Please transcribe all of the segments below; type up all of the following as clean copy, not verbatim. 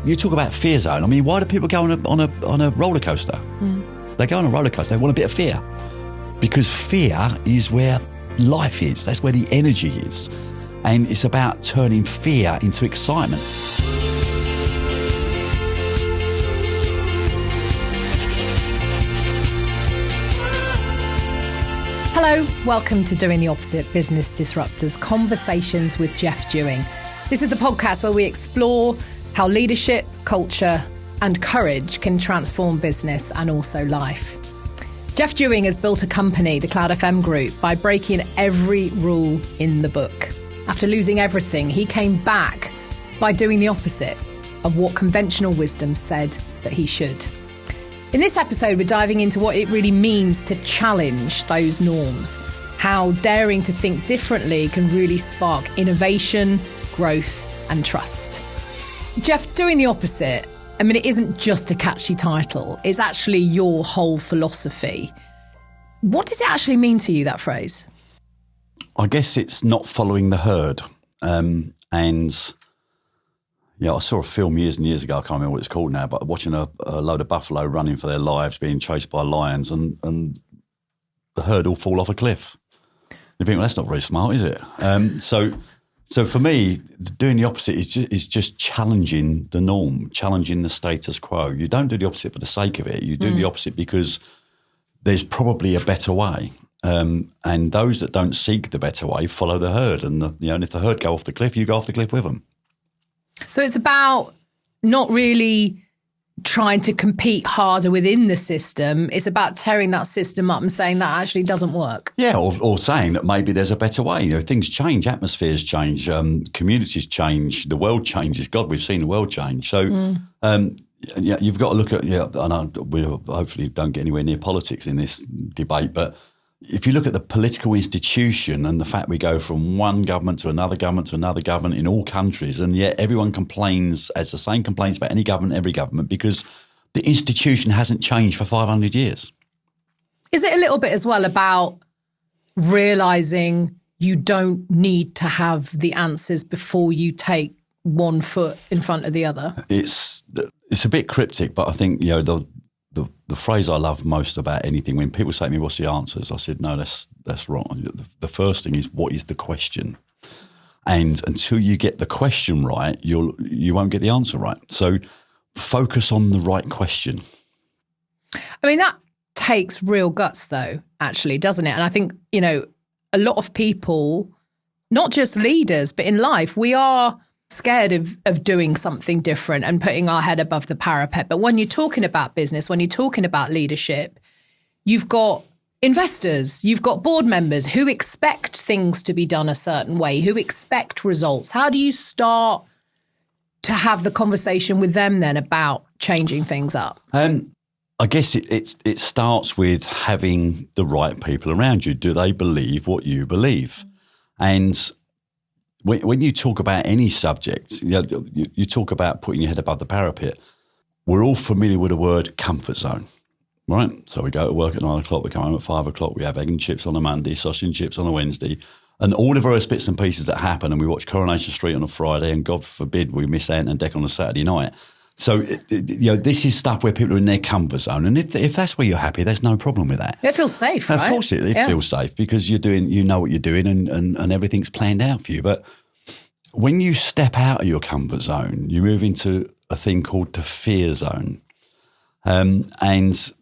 you talk about fear zone. I mean, why do people go on a roller coaster? They go on a roller coaster. They want a bit of fear, because fear is where life is. That's where the energy is, and it's about turning fear into excitement. Hello, welcome to Doing the Opposite, Business Disruptors, Conversations with Jeff Dewing. This is the podcast where we explore how leadership, culture and courage can transform business and also life. Jeff Dewing has built a company, the Cloudfm Group, by breaking every rule in the book. After losing everything, he came back by doing the opposite of what conventional wisdom said that he should. In this episode, we're diving into what it really means to challenge those norms, how daring to think differently can really spark innovation, growth, and trust. Jeff, doing the opposite, I mean, it isn't just a catchy title, it's actually your whole philosophy. What does it actually mean to you, that phrase? I guess it's not following the herd. I saw a film years and years ago, I can't remember what it's called now, but watching a load of buffalo running for their lives, being chased by lions, and the herd all fall off a cliff. You think, well, that's not very smart, is it? So for me, doing the opposite is just challenging the norm, challenging the status quo. You don't do the opposite for the sake of it. You do the opposite because there's probably a better way. And those that don't seek the better way follow the herd. And if the herd go off the cliff, you go off the cliff with them. So it's about not really trying to compete harder within the system. It's about tearing that system up and saying that actually doesn't work. Yeah, or saying that maybe there's a better way. Things change, atmospheres change, communities change, the world changes. God, we've seen the world change. So you've got to look at, we hopefully don't get anywhere near politics in this debate, but if you look at the political institution and the fact we go from one government to another government to another government in all countries, and yet everyone has the same complaints about any government, every government, because the institution hasn't changed for 500 years. Is it a little bit as well about realising you don't need to have the answers before you take one foot in front of the other? It's a bit cryptic, but I think, the phrase I love most about anything, when people say to me, what's the answers? I said, no, that's wrong. The first thing is, what is the question? And until you get the question right, you won't get the answer right. So focus on the right question. I mean, that takes real guts though, actually, doesn't it? And I think, a lot of people, not just leaders, but in life, we are scared of doing something different and putting our head above the parapet. But when you're talking about business, when you're talking about leadership, you've got investors, you've got board members who expect things to be done a certain way, who expect results. How do you start to have the conversation with them then about changing things up? I guess it starts with having the right people around you. Do they believe what you believe? And when you talk about any subject, you talk about putting your head above the parapet. We're all familiar with the word comfort zone, right? So we go to work at 9 o'clock, we come home at 5 o'clock, we have egg and chips on a Monday, sausage and chips on a Wednesday, and all the various bits and pieces that happen, and we watch Coronation Street on a Friday, and God forbid we miss Ant and Dec on a Saturday night. So, this is stuff where people are in their comfort zone. And if that's where you're happy, there's no problem with that. It feels safe, right? Of course it feels safe, because you know what you're doing and everything's planned out for you. But when you step out of your comfort zone, you move into a thing called the fear zone. And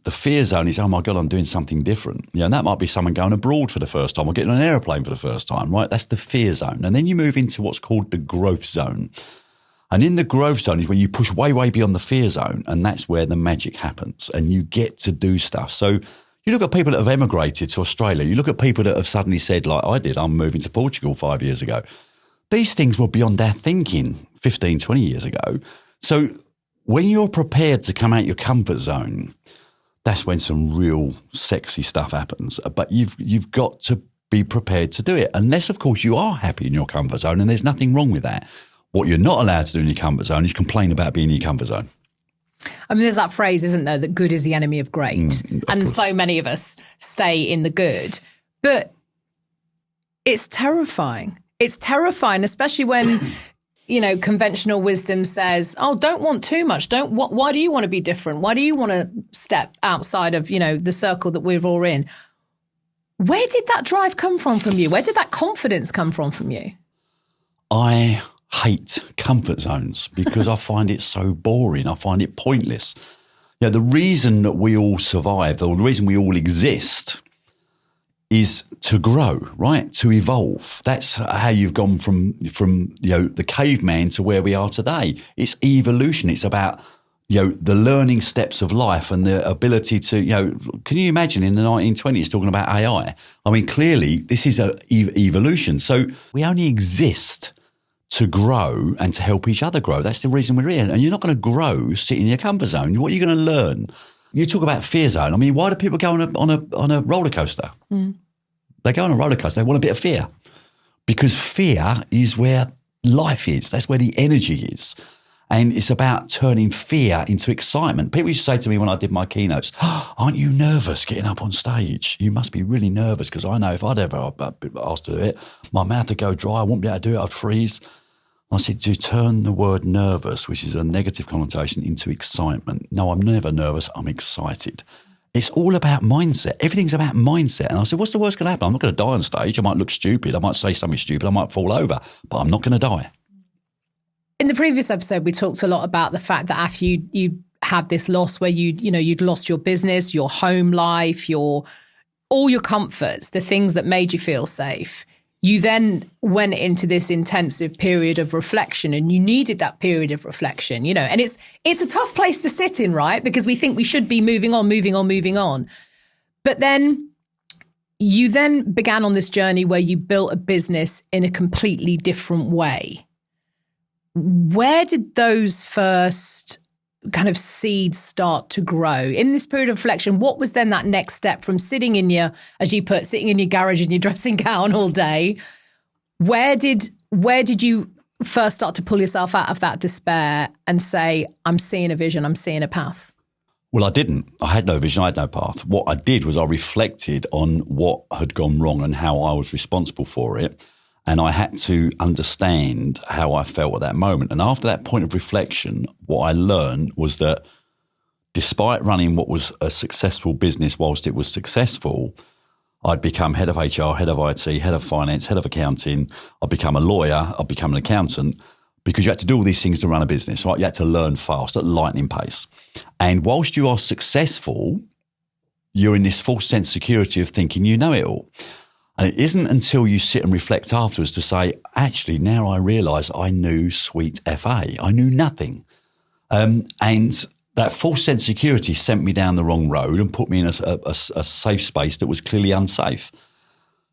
the fear zone is, oh my God, I'm doing something different. And that might be someone going abroad for the first time or getting on an aeroplane for the first time, right? That's the fear zone. And then you move into what's called the growth zone. And in the growth zone is when you push way, way beyond the fear zone, and that's where the magic happens and you get to do stuff. So you look at people that have emigrated to Australia, you look at people that have suddenly said, like I did, I'm moving to Portugal 5 years ago. These things were beyond our thinking 15, 20 years ago. So when you're prepared to come out your comfort zone, that's when some real sexy stuff happens. But you've got to be prepared to do it, unless, of course, you are happy in your comfort zone, and there's nothing wrong with that. What you're not allowed to do in your comfort zone is complain about being in your comfort zone. I mean, there's that phrase, isn't there, that good is the enemy of great. And so many of us stay in the good. But it's terrifying. It's terrifying, especially when conventional wisdom says, oh, don't want too much. Why do you want to be different? Why do you want to step outside of, the circle that we're all in? Where did that drive come from you? Where did that confidence come from you? I hate comfort zones because I find it so boring. I find it pointless. The reason that we all survive, or the reason we all exist, is to grow, right? To evolve. That's how you've gone from the caveman to where we are today. It's evolution. It's about the learning steps of life and the ability to Can you imagine in the 1920s talking about AI? I mean, clearly this is evolution. So we only exist to grow and to help each other grow. That's the reason we're here. And you're not going to grow sitting in your comfort zone. What are you going to learn? You talk about fear zone. I mean, why do people go on a roller coaster? They go on a roller coaster. They want a bit of fear because fear is where life is. That's where the energy is. And it's about turning fear into excitement. People used to say to me when I did my keynotes, aren't you nervous getting up on stage? You must be really nervous because I know if I'd ever asked to do it, my mouth would go dry. I wouldn't be able to do it. I'd freeze. I said, do you turn the word nervous, which is a negative connotation, into excitement? No, I'm never nervous. I'm excited. It's all about mindset. Everything's about mindset. And I said, what's the worst going to happen? I'm not going to die on stage. I might look stupid. I might say something stupid. I might fall over, but I'm not going to die. In the previous episode, we talked a lot about the fact that after you had this loss where you'd lost your business, your home life, all your comforts, the things that made you feel safe. You then went into this intensive period of reflection, and you needed that period of reflection, and it's a tough place to sit in, right? Because we think we should be moving on. But then you then began on this journey where you built a business in a completely different way. Where did those first kind of seeds start to grow in this period of reflection? What was then that next step from sitting in your, as you put, sitting in your garage in your dressing gown all day? Where did you first start to pull yourself out of that despair and say, I'm seeing a vision, I'm seeing a path? Well, I didn't. I had no vision. I had no path. What I did was I reflected on what had gone wrong and how I was responsible for it. And I had to understand how I felt at that moment. And after that point of reflection, what I learned was that despite running what was a successful business whilst it was successful, I'd become head of HR, head of IT, head of finance, head of accounting. I'd become a lawyer. I'd become an accountant because you had to do all these things to run a business, right? You had to learn fast at lightning pace. And whilst you are successful, you're in this false sense of security of thinking you know it all. And it isn't until you sit and reflect afterwards to say, actually, now I realise I knew sweet FA. I knew nothing. And that false sense of security sent me down the wrong road and put me in a safe space that was clearly unsafe.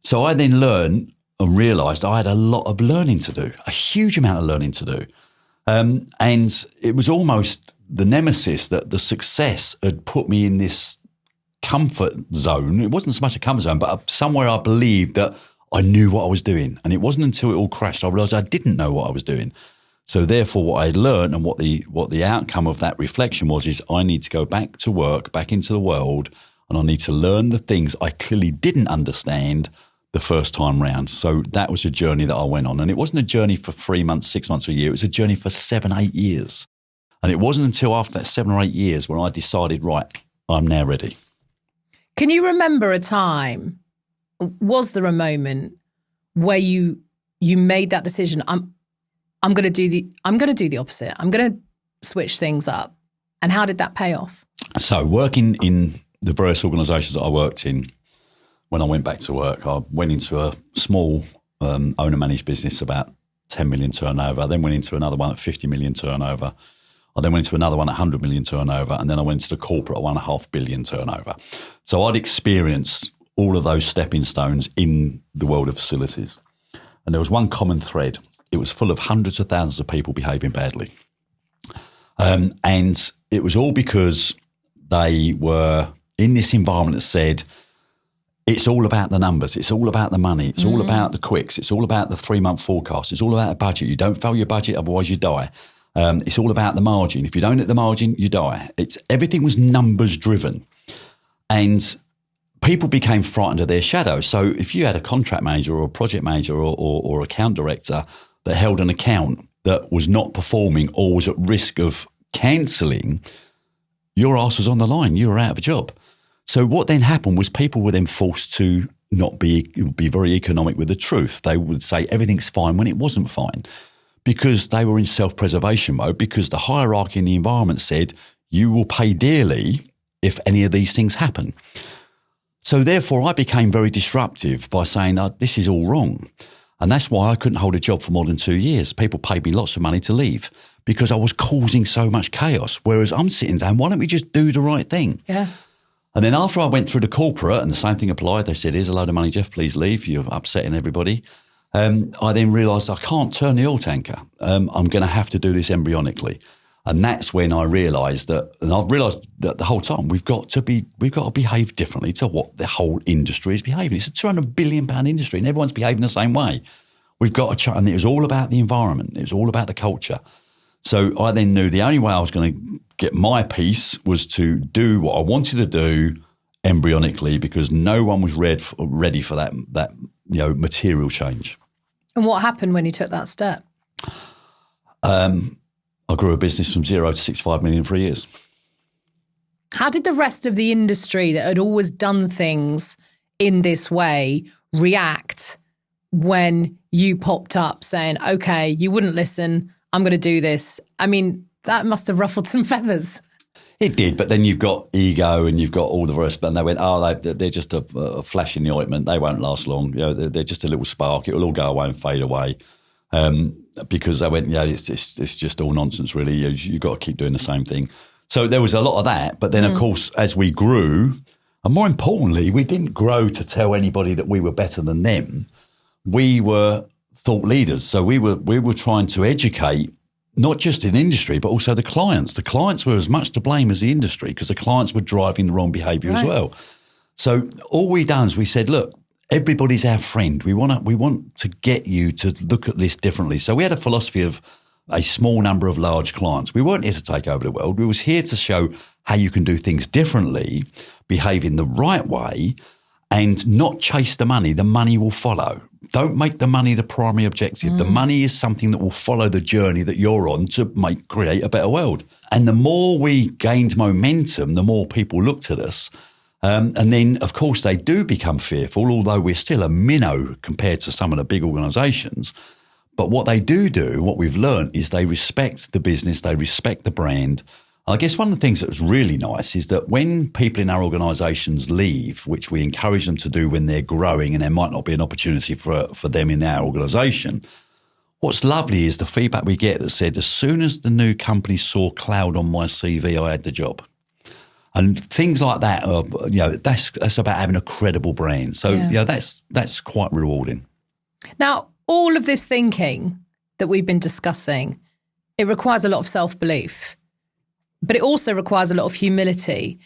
So I then learned and realised I had a lot of learning to do, a huge amount of learning to do. And it was almost the nemesis that the success had put me in this comfort zone. It wasn't so much a comfort zone, but somewhere I believed that I knew what I was doing. And it wasn't until it all crashed I realised I didn't know what I was doing. So therefore, what I learned and what the outcome of that reflection was is I need to go back to work, back into the world, and I need to learn the things I clearly didn't understand the first time round. So that was a journey that I went on. And it wasn't a journey for 3 months, 6 months, or a year. It was a journey for 7, 8 years. And it wasn't until after that 7 or 8 years when I decided, right, I'm now ready. Can you remember a time, was there a moment where you made that decision? I'm going to do the opposite. I'm going to switch things up. And how did that pay off? So working in the various organisations that I worked in, when I went back to work, I went into a small owner-managed business, about 10 million turnover. I then went into another one at 50 million turnover. I then went into another one at 100 million turnover, and then I went to the corporate at 1.5 billion turnover. So I'd experienced all of those stepping stones in the world of facilities. And there was one common thread. It was full of hundreds of thousands of people behaving badly. And it was all because they were in this environment that said, it's all about the numbers. It's all about the money. It's all about the quicks. It's all about the 3-month forecast. It's all about the budget. You don't fail your budget, otherwise you die. It's all about the margin. If you don't hit the margin, you die. Everything was numbers driven. And people became frightened of their shadow. So if you had a contract manager or a project manager or account director that held an account that was not performing or was at risk of cancelling, your ass was on the line. You were out of a job. So what then happened was people were then forced to not be very economic with the truth. They would say everything's fine when it wasn't fine, because they were in self-preservation mode, because the hierarchy in the environment said you will pay dearly if any of these things happen. So therefore I became very disruptive by saying, oh, this is all wrong. And that's why I couldn't hold a job for more than 2 years. People paid me lots of money to leave because I was causing so much chaos. Whereas I'm sitting down, why don't we just do the right thing? Yeah. And then after I went through the corporate and the same thing applied, they said, here's a load of money, Jeff, please leave. You're upsetting everybody. I then realised I can't turn the oil tanker. I'm going to have to do this embryonically. And that's when I realised that, and I've realised that the whole time, we've got to behave differently to what the whole industry is behaving. It's a £200 billion industry and everyone's behaving the same way. We've got to, and it was all about the environment. It was all about the culture. So I then knew the only way I was going to get my piece was to do what I wanted to do embryonically, because no one was ready for that material change. And what happened when you took that step? I grew a business from 0 to 65 million in 3 years. How did the rest of the industry that had always done things in this way react when you popped up saying, okay, you wouldn't listen, I'm going to do this? I mean, that must have ruffled some feathers. It did, but then you've got ego and you've got all the rest. And they went, they're just a flash in the ointment. They won't last long. They're just a little spark. It will all go away and fade away. Because they went, it's just all nonsense, really. You've got to keep doing the same thing. So there was a lot of that. But then, of course, as we grew, and more importantly, we didn't grow to tell anybody that we were better than them. We were thought leaders. So we were trying to educate not just in industry, but also the clients. The clients were as much to blame as the industry, because the clients were driving the wrong behaviour as well. So all we done is we said, look, everybody's our friend. We want to get you to look at this differently. So we had a philosophy of a small number of large clients. We weren't here to take over the world. We was here to show how you can do things differently, behave in the right way, and not chase the money. The money will follow. Don't make the money the primary objective. The money is something that will follow the journey that you're on to create a better world. And the more we gained momentum, the more people looked at us. And then, of course, they do become fearful, although we're still a minnow compared to some of the big organisations. But what they do, what we've learned, is they respect the business, they respect the brand. I guess one of the things that was really nice is that when people in our organisations leave, which we encourage them to do when they're growing and there might not be an opportunity for them in our organisation, what's lovely is the feedback we get that said, as soon as the new company saw Cloud on my CV, I had the job. And things like that are, that's about having a credible brand. So, that's quite rewarding. Now, all of this thinking that we've been discussing, it requires a lot of self-belief, but it also requires a lot of humility.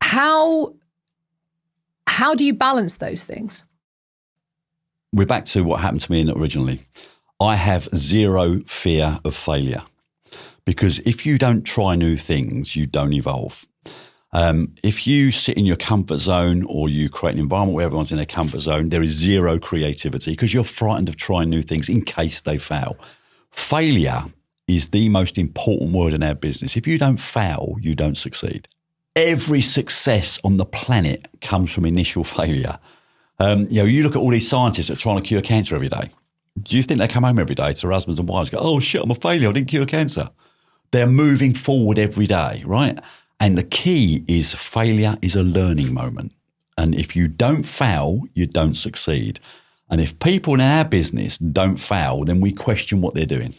How do you balance those things? We're back to what happened to me originally. I have zero fear of failure, because if you don't try new things, you don't evolve. If you sit in your comfort zone or you create an environment where everyone's in their comfort zone, there is zero creativity, because you're frightened of trying new things in case they fail. Failure is the most important word in our business. If you don't fail, you don't succeed. Every success on the planet comes from initial failure. You look at all these scientists that are trying to cure cancer every day. Do you think they come home every day to their husbands and wives and go, oh shit, I'm a failure, I didn't cure cancer? They're moving forward every day, right? And the key is failure is a learning moment. And if you don't fail, you don't succeed. And if people in our business don't fail, then we question what they're doing.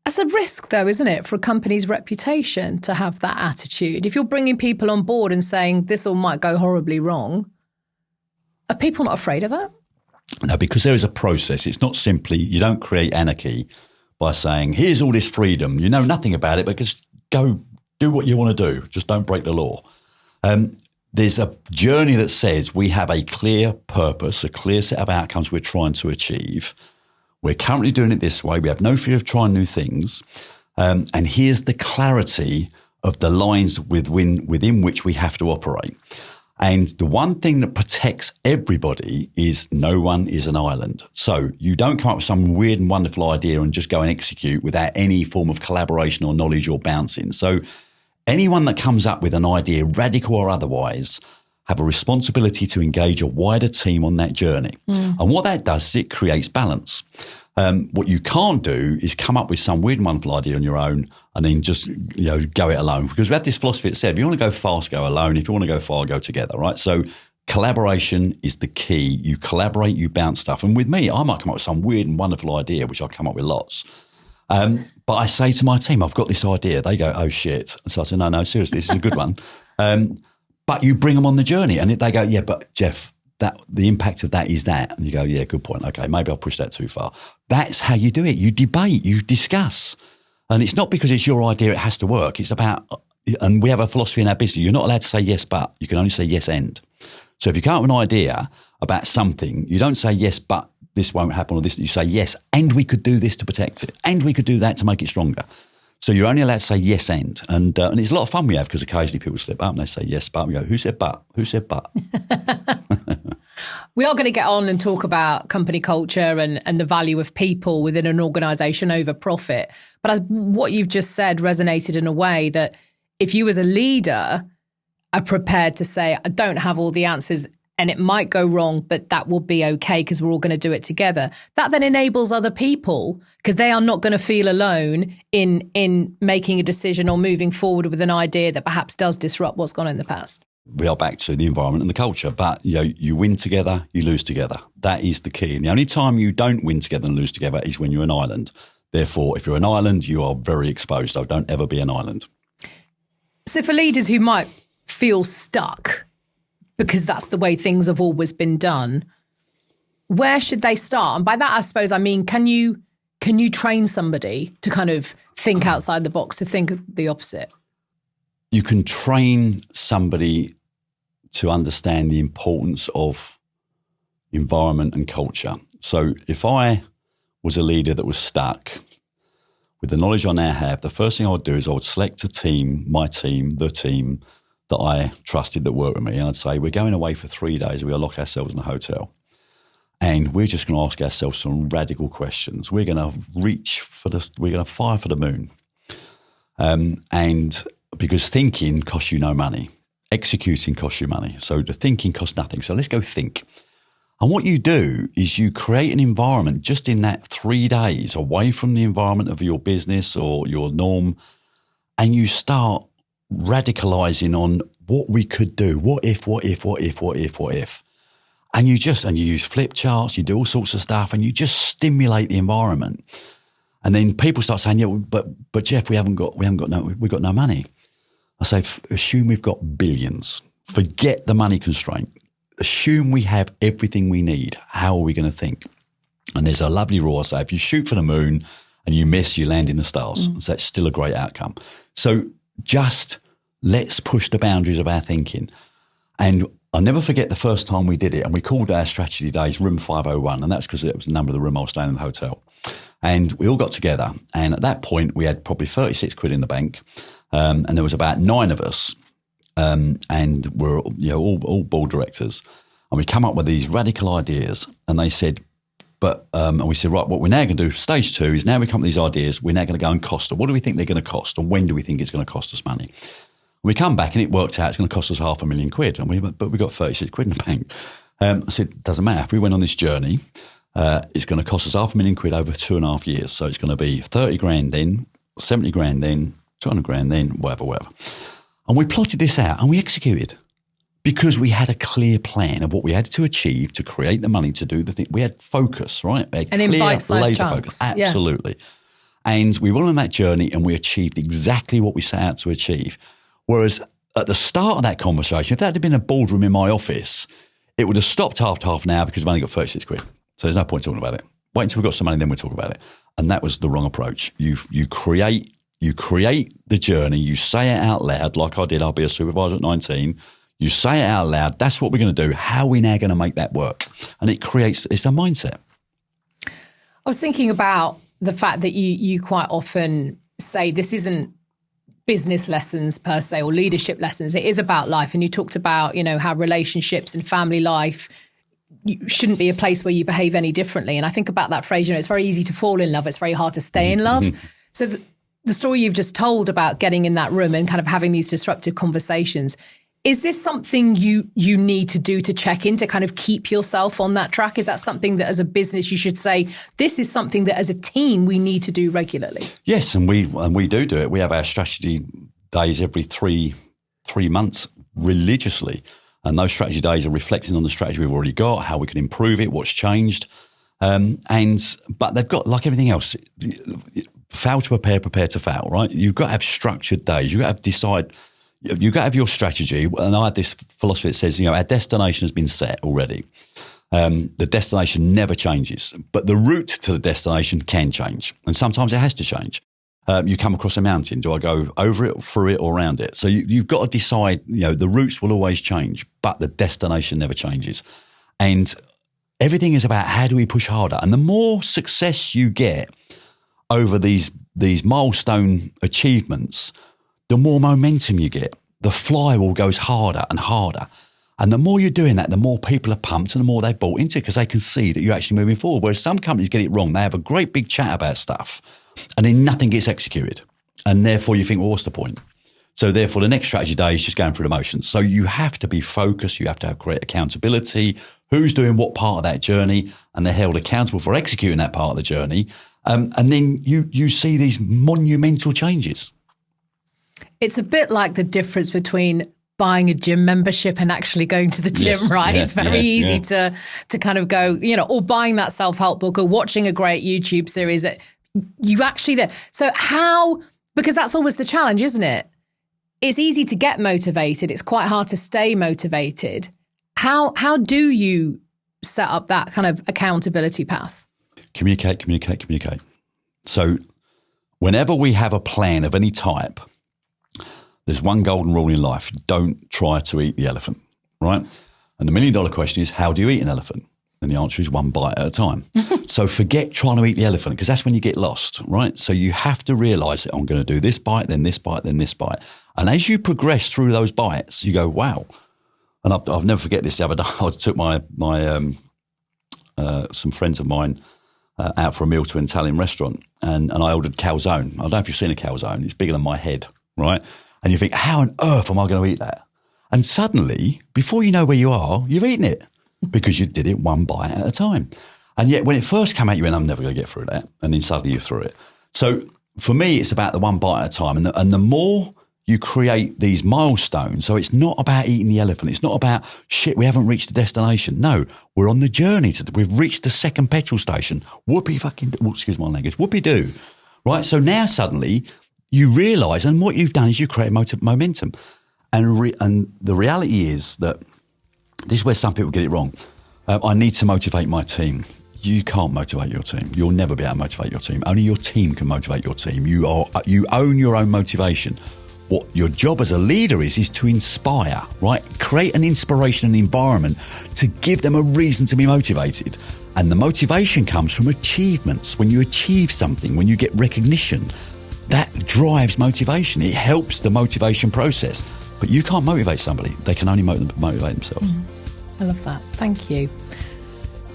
That's a risk, though, isn't it, for a company's reputation to have that attitude? If you're bringing people on board and saying this all might go horribly wrong, are people not afraid of that? No, because there is a process. It's not simply, you don't create anarchy by saying, here's all this freedom. You know nothing about it, but just go do what you want to do. Just don't break the law. There's a journey that says we have a clear purpose, a clear set of outcomes we're trying to achieve. We're currently doing it this way. We have no fear of trying new things. And here's the clarity of the lines within which we have to operate. And the one thing that protects everybody is no one is an island. So you don't come up with some weird and wonderful idea and just go and execute without any form of collaboration or knowledge or bouncing. So anyone that comes up with an idea, radical or otherwise, have a responsibility to engage a wider team on that journey. And what that does is it creates balance. What you can't do is come up with some weird and wonderful idea on your own and then just go it alone. Because we had this philosophy that said, if you want to go fast, go alone. If you want to go far, go together, right? So collaboration is the key. You collaborate, you bounce stuff. And with me, I might come up with some weird and wonderful idea, which I come up with lots. But I say to my team, I've got this idea. They go, oh, shit. And so I say, no, seriously, this is a good one. But you bring them on the journey and they go, yeah, but Jeff, the impact of that is that. And you go, yeah, good point. Okay, maybe I'll push that too far. That's how you do it. You debate, you discuss. And it's not because it's your idea it has to work. It's about, and we have a philosophy in our business, you're not allowed to say yes, but. You can only say yes and. So if you come up with an idea about something, you don't say yes, but this won't happen or this. You say yes, and we could do this to protect it. And we could do that to make it stronger. So you're only allowed to say yes and it's a lot of fun we have because occasionally people slip up and they say yes but. We go, who said but? Who said but? We are going to get on and talk about company culture and the value of people within an organisation over profit. But what you've just said resonated in a way that if you as a leader are prepared to say, I don't have all the answers and it might go wrong, but that will be okay because we're all going to do it together. That then enables other people because they are not going to feel alone in making a decision or moving forward with an idea that perhaps does disrupt what's gone in the past. We are back to the environment and the culture, but you win together, you lose together. That is the key. And the only time you don't win together and lose together is when you're an island. Therefore, if you're an island, you are very exposed. So don't ever be an island. So for leaders who might feel stuck, because that's the way things have always been done, where should they start? And by that, I suppose, I mean, can you train somebody to kind of think outside the box, to think the opposite? You can train somebody to understand the importance of environment and culture. So if I was a leader that was stuck with the knowledge I now have, the first thing I would do is I would select a team, my team, the team that I trusted that worked with me. And I'd say, we're going away for 3 days. We're going to lock ourselves in a hotel. And we're just going to ask ourselves some radical questions. We're going to we're going to fire for the moon. And because thinking costs you no money, executing costs you money. So the thinking costs nothing. So let's go think. And what you do is you create an environment just in that 3 days away from the environment of your business or your norm. And you start radicalizing on what we could do. What if? And you use flip charts, you do all sorts of stuff, and you just stimulate the environment. And then people start saying, yeah, but Jeff, we've got no money. I say, assume we've got billions. Forget the money constraint. Assume we have everything we need. How are we going to think? And there's a lovely rule I say, if you shoot for the moon and you miss, you land in the stars. So that's still a great outcome. So just let's push the boundaries of our thinking. And I'll never forget the first time we did it, and we called our strategy days Room 501, and that's because it was the number of the room I was staying in the hotel. And we all got together, and at that point we had probably 36 quid in the bank, and there was about 9 of us, and we're all board directors, and we come up with these radical ideas, and they said, and we said, right, what we're now going to do, stage 2, is now we come up with these ideas, we're now going to go and cost them. What do we think they're going to cost, and when do we think it's going to cost us money? We come back and it worked out it's going to cost us £500,000 but we got 36 quid in the bank. I said, doesn't matter. If we went on this journey, it's going to cost us £500,000 over 2.5 years. So it's going to be 30 grand then, 70 grand then, 200 grand then, whatever. And we plotted this out and we executed because we had a clear plan of what we had to achieve to create the money to do the thing. We had focus, right? And in bite-sized chunks. Focus. Absolutely. Yeah. And we went on that journey and we achieved exactly what we set out to achieve. Whereas at the start of that conversation, if that had been a boardroom in my office, it would have stopped after half an hour because we've only got 36 quid. So there's no point talking about it. Wait until we've got some money, then we'll talk about it. And that was the wrong approach. You create the journey. You say it out loud, like I did. I'll be a supervisor at 19. You say it out loud. That's what we're going to do. How are we now going to make that work? And it's a mindset. I was thinking about the fact that you quite often say this isn't business lessons per se, or leadership lessons. It is about life. And you talked about, how relationships and family life shouldn't be a place where you behave any differently. And I think about that phrase, it's very easy to fall in love. It's very hard to stay in love. So the story you've just told about getting in that room and kind of having these disruptive conversations, is this something you need to do to check in, to kind of keep yourself on that track? Is that something that as a business you should say, this is something that as a team we need to do regularly? Yes, and we do it. We have our strategy days every three months religiously. And those strategy days are reflecting on the strategy we've already got, how we can improve it, what's changed. But they've got, like everything else, fail to prepare to fail, right? You've got to have structured days. You've got to decide. You've got to have your strategy. And I have this philosophy that says, our destination has been set already. The destination never changes, but the route to the destination can change. And sometimes it has to change. You come across a mountain. Do I go over it, through it, or around it? So you've got to decide, the routes will always change, but the destination never changes. And everything is about how do we push harder? And the more success you get over these milestone achievements, the more momentum you get. The flywheel goes harder and harder. And the more you're doing that, the more people are pumped and the more they've bought into it because they can see that you're actually moving forward. Whereas some companies get it wrong. They have a great big chat about stuff and then nothing gets executed. And therefore you think, well, what's the point? So therefore the next strategy day is just going through the motions. So you have to be focused. You have to have great accountability. Who's doing what part of that journey? And they're held accountable for executing that part of the journey. And then you see these monumental changes. It's a bit like the difference between buying a gym membership and actually going to the gym, right? Yeah, it's very easy to kind of go, or buying that self-help book or watching a great YouTube series that you actually there. So how, because that's always the challenge, isn't it? It's easy to get motivated. It's quite hard to stay motivated. How do you set up that kind of accountability path? Communicate. So whenever we have a plan of any type, there's one golden rule in life. Don't try to eat the elephant, right? And the $1 million question is, how do you eat an elephant? And the answer is one bite at a time. So forget trying to eat the elephant because that's when you get lost, right? So you have to realize that I'm going to do this bite, then this bite, then this bite. And as you progress through those bites, you go, wow. And I'll never forget this the other day. I took my some friends of mine out for a meal to an Italian restaurant and I ordered calzone. I don't know if you've seen a calzone. It's bigger than my head, right? And you think, how on earth am I going to eat that? And suddenly, before you know where you are, you've eaten it because you did it one bite at a time. And yet when it first came out, you went, I'm never going to get through that. And then suddenly you're through it. So for me, it's about the one bite at a time. And the more you create these milestones, so it's not about eating the elephant. It's not about, we haven't reached the destination. No, we're on the journey. We've reached the second petrol station. Excuse my language, whoopee-doo. Right? So now suddenly you realise, and what you've done is you create momentum. And the reality is that this is where some people get it wrong. I need to motivate my team. You can't motivate your team. You'll never be able to motivate your team. Only your team can motivate your team. You own your own motivation. What your job as a leader is to inspire, right? Create an inspiration and environment to give them a reason to be motivated. And the motivation comes from achievements. When you achieve something, when you get recognition, that drives motivation. It helps the motivation process. But you can't motivate somebody. They can only motivate themselves. I love that. Thank you.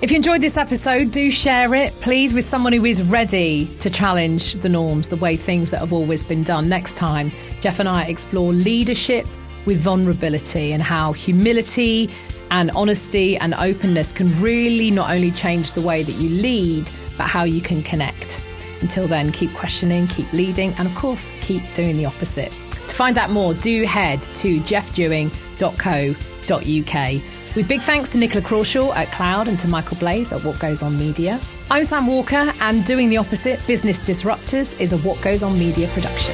If you enjoyed this episode, do share it, please, with someone who is ready to challenge the norms, the way things that have always been done. Next time, Jeff and I explore leadership with vulnerability and how humility and honesty and openness can really not only change the way that you lead, but how you can connect. Until then, keep questioning, keep leading, and of course, keep doing the opposite. To find out more, do head to jeffdewing.co.uk. With big thanks to Nicola Crawshaw at Cloud and to Michael Blaze at What Goes On Media. I'm Sam Walker, and Doing the Opposite, Business Disruptors is a What Goes On Media production.